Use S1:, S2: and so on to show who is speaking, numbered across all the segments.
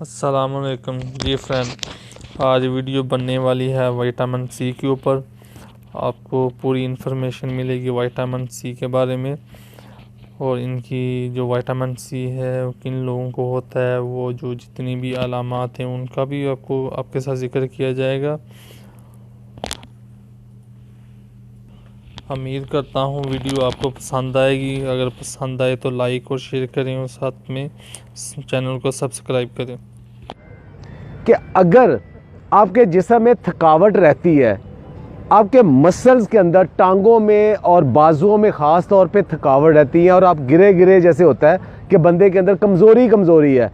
S1: अस्सलामुअलैकुम जी फ्रेंड, आज वीडियो बनने वाली है विटामिन सी के ऊपर। आपको पूरी इन्फॉर्मेशन मिलेगी विटामिन सी के बारे में और इनकी जो विटामिन सी है वो किन लोगों को होता है, वो जो जितनी भी अलामात हैं उनका भी आपको आपके साथ जिक्र किया जाएगा। उम्मीद करता हूँ वीडियो आपको पसंद आएगी। अगर पसंद आए तो लाइक और शेयर करें और साथ में चैनल को सब्सक्राइब करें।
S2: कि अगर आपके जिस्म में थकावट रहती है, आपके मसल्स के अंदर टांगों में और बाजुओं में ख़ास तौर पे थकावट रहती है और आप गिरे गिरे जैसे होता है कि बंदे के अंदर कमज़ोरी है,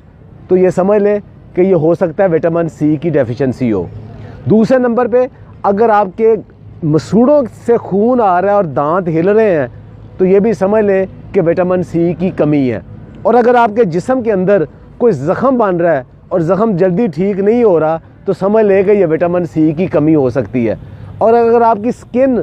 S2: तो ये समझ लें कि ये हो सकता है विटामिन सी की डेफिशिएंसी हो। दूसरे नंबर पे अगर आपके मसूड़ों से खून आ रहा है और दांत हिल रहे हैं, तो ये भी समझ लें कि विटामिन सी की कमी है। और अगर आपके जिस्म के अंदर कोई ज़ख़म बन रहा है और ज़ख़म जल्दी ठीक नहीं हो रहा, तो समझ लें कि ये विटामिन सी की कमी हो सकती है। और अगर आपकी स्किन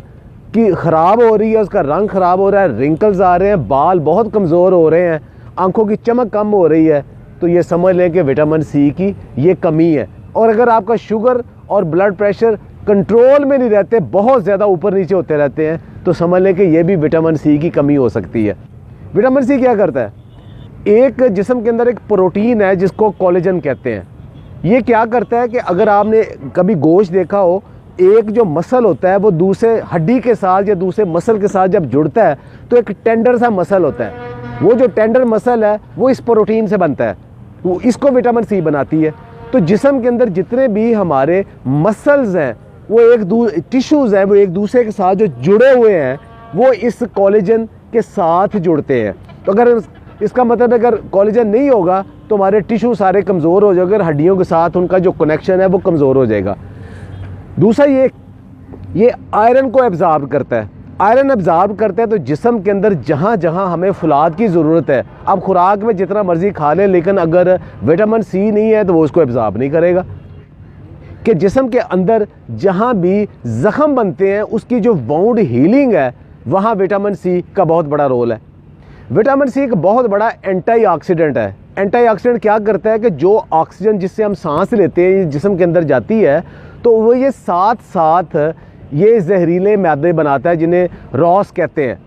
S2: की ख़राब हो रही है, उसका रंग ख़राब हो रहा है, रिंकल्स आ रहे हैं, बाल बहुत कमज़ोर हो रहे हैं, आँखों की चमक कम हो रही है, तो ये समझ लें कि विटामिन सी की ये कमी है। और अगर आपका शुगर और ब्लड प्रेशर कंट्रोल में नहीं रहते, बहुत ज़्यादा ऊपर नीचे होते रहते हैं, तो समझ लें कि ये भी विटामिन सी की कमी हो सकती है। विटामिन सी क्या करता है? एक जिस्म के अंदर एक प्रोटीन है जिसको कोलेजन कहते हैं। ये क्या करता है कि अगर आपने कभी गोश्त देखा हो, एक जो मसल होता है वो दूसरे हड्डी के साथ या दूसरे मसल के साथ जब जुड़ता है तो एक टेंडर सा मसल होता है। वो जो टेंडर मसल है वो इस प्रोटीन से बनता है, वो इसको विटामिन सी बनाती है। तो जिस्म के अंदर जितने भी हमारे मसल्स हैं, वो टिश्यूज़ हैं, वो एक दूसरे के साथ जो जुड़े हुए हैं, वो इस कोलेजन के साथ जुड़ते हैं। तो अगर इसका मतलब अगर कोलेजन नहीं होगा तो हमारे टिश्यू सारे कमज़ोर हो जाएंगे, हड्डियों के साथ उनका जो कनेक्शन है वो कमज़ोर हो जाएगा। दूसरा ये आयरन को एब्ज़ॉर्ब करता है। आयरन एब्ज़ॉर्ब करता है तो जिस्म के अंदर जहाँ जहाँ हमें फुलाद की ज़रूरत है, आप खुराक में जितना मर्ज़ी खा लें, लेकिन अगर विटामिन सी नहीं है तो वो उसको एब्ज़ॉर्ब नहीं करेगा। कि जिस्म के अंदर जहाँ भी ज़ख़म बनते हैं उसकी जो वाउंड हीलिंग है, वहाँ विटामिन सी का बहुत बड़ा रोल है। विटामिन सी एक बहुत बड़ा एंटीऑक्सीडेंट है। एंटीऑक्सीडेंट क्या करता है कि जो ऑक्सीजन जिससे हम सांस लेते हैं जिस्म के अंदर जाती है, तो वो ये साथ साथ ये जहरीले मैदे बनाता है जिन्हें रॉस कहते हैं।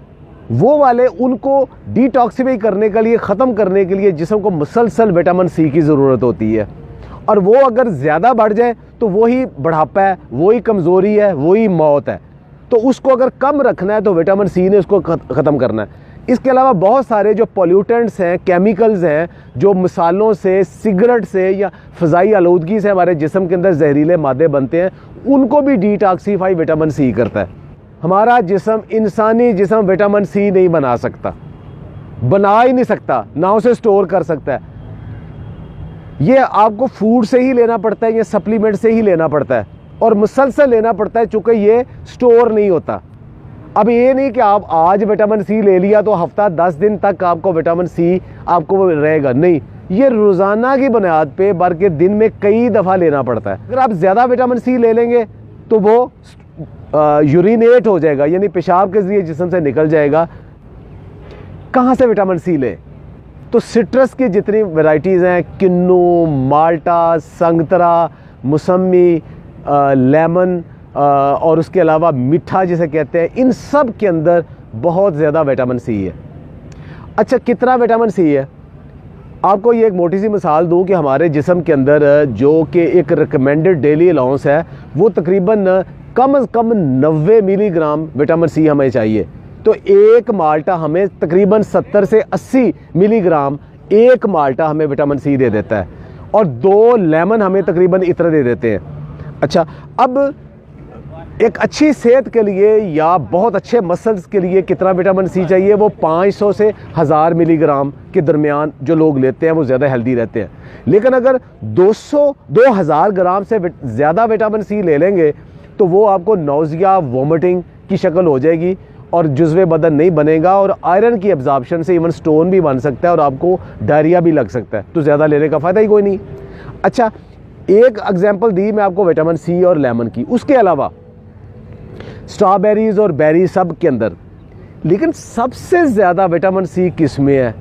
S2: वो वाले उनको डिटॉक्सिफाई करने के लिए, ख़त्म करने के लिए जिस्म को मुसलसल विटामिन सी की ज़रूरत होती है। और वो अगर ज़्यादा बढ़ जाए तो वही बुढ़ापा है, वही कमज़ोरी है, वही मौत है। तो उसको अगर कम रखना है तो विटामिन सी ने उसको ख़त्म करना है। इसके अलावा बहुत सारे जो पॉल्यूटेंट्स हैं, केमिकल्स हैं, जो मिसालों से, सिगरेट से या फ़ज़ाई आलूदगी से हमारे जिस्म के अंदर जहरीले मादे बनते हैं, उनको भी डिटॉक्सीफाई विटामिन सी करता है। हमारा जिस्म, इंसानी जिस्म विटामिन सी नहीं बना सकता, बना ही नहीं सकता, ना उसे स्टोर कर सकता है। ये आपको फूड से ही लेना पड़ता है, ये सप्लीमेंट से ही लेना पड़ता है और मुसलसल लेना पड़ता है, चूँकि ये स्टोर नहीं होता। अब ये नहीं कि आप आज विटामिन सी ले लिया तो हफ्ता 10 दिन तक आपको विटामिन सी आपको रहेगा, नहीं, ये रोज़ाना की बुनियाद पे बल्कि दिन में कई दफ़ा लेना पड़ता है। अगर आप ज़्यादा विटामिन सी ले लेंगे तो वो यूरिनेट हो जाएगा, यानी पेशाब के ज़रिए जिस्म से निकल जाएगा। कहाँ से विटामिन सी लें? तो सिट्रस की जितनी वैरायटीज़ हैं, किन्नू, माल्टा, संगतरा, मौसमी, लेमन और उसके अलावा मीठा जिसे कहते हैं, इन सब के अंदर बहुत ज़्यादा विटामिन सी है। अच्छा, कितना विटामिन सी है? आपको ये एक मोटी सी मिसाल दूं कि हमारे जिस्म के अंदर जो कि एक रिकमेंडेड डेली अलाउंस है, वो तकरीबन कम अज़ कम 90 मिलीग्राम विटामिन सी हमें चाहिए। तो एक माल्टा हमें तकरीबन 70 से 80 मिलीग्राम एक माल्टा हमें विटामिन सी दे देता है और 2 लेमन हमें तकरीबन इतना दे देते हैं। अच्छा, अब एक अच्छी सेहत के लिए या बहुत अच्छे मसल्स के लिए कितना विटामिन सी चाहिए? वो 500 से 1000 मिलीग्राम के दरमियान जो लोग लेते हैं वो ज़्यादा हेल्दी रहते हैं। लेकिन अगर 2000 ग्राम से ज़्यादा विटामिन सी ले लेंगे तो वो आपको नौजिया, वोमिटिंग की शक्ल हो जाएगी और जुज़्वे बदन नहीं बनेगा और आयरन की एब्जॉर्प्शन से इवन स्टोन भी बन सकता है और आपको डायरिया भी लग सकता है। तो ज़्यादा लेने का फ़ायदा ही कोई नहीं। अच्छा, एक एग्जाम्पल दी मैं आपको विटामिन सी और लेमन की। उसके अलावा स्ट्रॉबेरीज़ और बेरी सब के अंदर, लेकिन सबसे ज़्यादा विटामिन सी किस में है?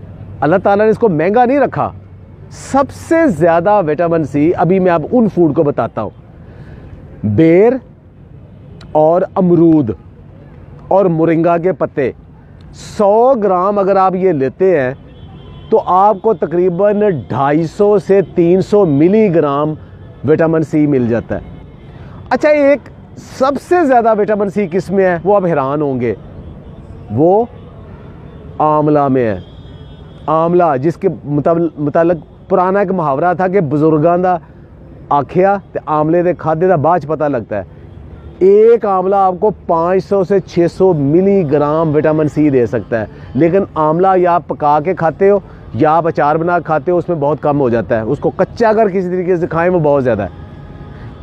S2: अल्लाह ताला ने इसको महंगा नहीं रखा, सबसे ज़्यादा विटामिन सी अभी मैं अब उन फूड को बताता हूँ, बेर और अमरूद और मोरिंगा के पत्ते। 100 ग्राम अगर आप ये लेते हैं तो आपको तकरीबन 250 से 300 मिलीग्राम विटामिन सी मिल जाता है। अच्छा, एक सबसे ज़्यादा विटामिन सी किस में है, वो आप हैरान होंगे, वो आंवला में है। आंवला, जिसके मुताबिक पुराना एक मुहावरा था कि बुजुर्गां दा आखिया ते आंवले दे खादे दा बाद च पता लगता है। एक आंवला आपको 500 से 600 मिलीग्राम विटामिन सी दे सकता है, लेकिन आंवला या आप पका के खाते हो या आप अचार बना के खाते हो, उसमें बहुत कम हो जाता है। उसको कच्चा अगर किसी तरीके से खाएं वो बहुत ज़्यादा है।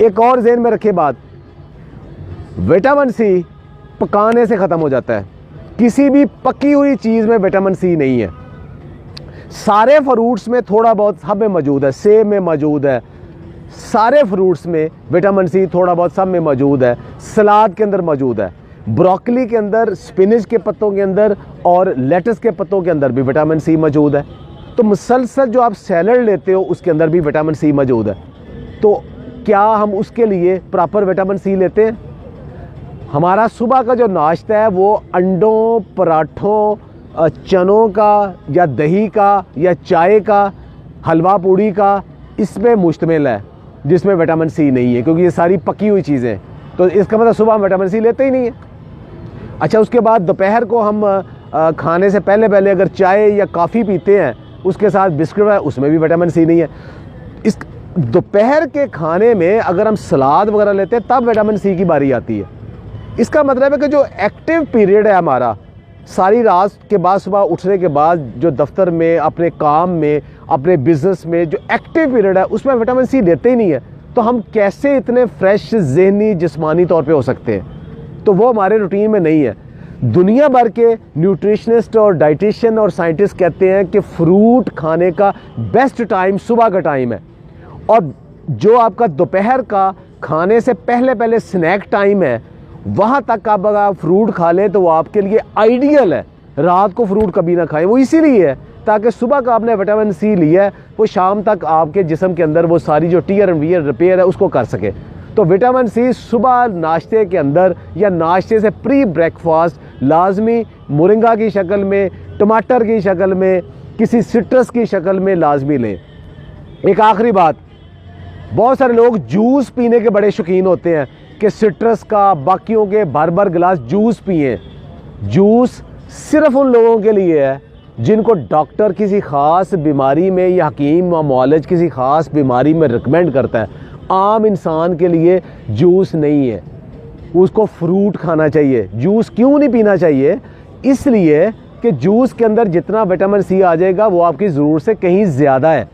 S2: एक और ज़हन में रखे बात, विटामिन सी पकाने से ख़त्म हो जाता है। किसी भी पकी हुई चीज़ में विटामिन सी नहीं है। सारे फ्रूट्स में थोड़ा बहुत सब में मौजूद है, सेब में मौजूद है, सारे फ्रूट्स में विटामिन सी थोड़ा बहुत सब में मौजूद है, सलाद के अंदर मौजूद है, ब्रोकली के अंदर, स्पिनच के पत्तों के अंदर और लेटस के पत्तों के अंदर भी विटामिन सी मौजूद है। तो मुसलसल जो आप सैलड लेते हो उसके अंदर भी विटामिन सी मौजूद है। तो क्या हम उसके लिए प्रॉपर विटामिन सी लेते हैं? हमारा सुबह का जो नाश्ता है वो अंडों, पराठों, चनों का या दही का या चाय का, हलवा पूड़ी का, इसमें मुश्तमिल है, जिसमें विटामिन सी नहीं है, क्योंकि ये सारी पकी हुई चीज़ें। तो इसका मतलब सुबह हम विटामिन सी लेते ही नहीं है। अच्छा, उसके बाद दोपहर को हम खाने से पहले अगर चाय या कॉफ़ी पीते हैं, उसके साथ बिस्किट है, उसमें भी विटामिन सी नहीं है। इस दोपहर के खाने में अगर हम सलाद वगैरह लेते हैं तब विटामिन सी की बारी आती है। इसका मतलब है कि जो एक्टिव पीरियड है हमारा, सारी रात के बाद सुबह उठने के बाद जो दफ्तर में, अपने काम में, अपने बिजनेस में जो एक्टिव पीरियड है, उसमें विटामिन सी लेते ही नहीं है। तो हम कैसे इतने फ्रेश ज़हनी जिस्मानी तौर पे हो सकते हैं? तो वो हमारे रूटीन में नहीं है। दुनिया भर के न्यूट्रिशनिस्ट और डाइटिशियन और साइंटिस्ट कहते हैं कि फ्रूट खाने का बेस्ट टाइम सुबह का टाइम है, और जो आपका दोपहर का खाने से पहले स्नैक टाइम है, वहाँ तक आप अगर फ्रूट खा लें तो वो आपके लिए आइडियल है। रात को फ्रूट कभी ना खाएं, वो इसीलिए है ताकि सुबह का आपने विटामिन सी लिया है वो शाम तक आपके जिस्म के अंदर वो सारी जो टीयर एंड वियर रिपेयर है उसको कर सके। तो विटामिन सी सुबह नाश्ते के अंदर या नाश्ते से प्री ब्रेकफास्ट लाजमी मोरिंगा की शक्ल में, टमाटर की शक्ल में, किसी सिट्रस की शक्ल में लाजमी लें। एक आखिरी बात, बहुत सारे लोग जूस पीने के बड़े शौकीन होते हैं कि सिट्रस का, बाकियों के भर गिलास जूस पिए। जूस सिर्फ उन लोगों के लिए है जिनको डॉक्टर किसी ख़ास बीमारी में या हकीम व मुआलिज किसी ख़ास बीमारी में रिकमेंड करता है। आम इंसान के लिए जूस नहीं है, उसको फ्रूट खाना चाहिए। जूस क्यों नहीं पीना चाहिए? इसलिए कि जूस के अंदर जितना विटामिन सी आ जाएगा वो आपकी ज़रूरत से कहीं ज़्यादा है,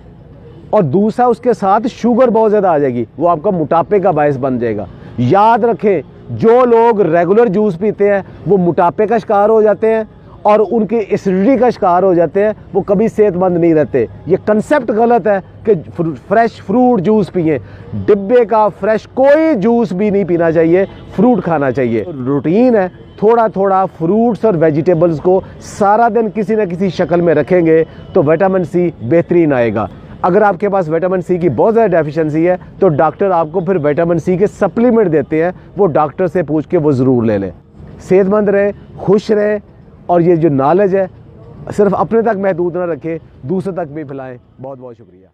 S2: और दूसरा उसके साथ शुगर बहुत ज़्यादा आ जाएगी, वो आपका मोटापे का बायस बन जाएगा। याद रखें, जो लोग रेगुलर जूस पीते हैं वो मोटापे का शिकार हो जाते हैं और उनकी एसिडिटी का शिकार हो जाते हैं, वो कभी सेहतमंद नहीं रहते। ये कंसेप्ट गलत है कि फ्रेश फ्रूट जूस पिए। डिब्बे का फ्रेश कोई जूस भी नहीं पीना चाहिए, फ्रूट खाना चाहिए। रूटीन है, थोड़ा थोड़ा फ्रूट्स और वेजिटेबल्स को सारा दिन किसी न किसी शक्ल में रखेंगे तो विटामिन सी बेहतरीन आएगा। अगर आपके पास विटामिन सी की बहुत ज़्यादा डेफिशिएंसी है तो डॉक्टर आपको फिर विटामिन सी के सप्लीमेंट देते हैं, वो डॉक्टर से पूछ के वो ज़रूर ले लें। सेहतमंद रहें, खुश रहें, और ये जो नॉलेज है सिर्फ अपने तक महदूद ना रखें, दूसरे तक भी फैलाएं। बहुत बहुत शुक्रिया।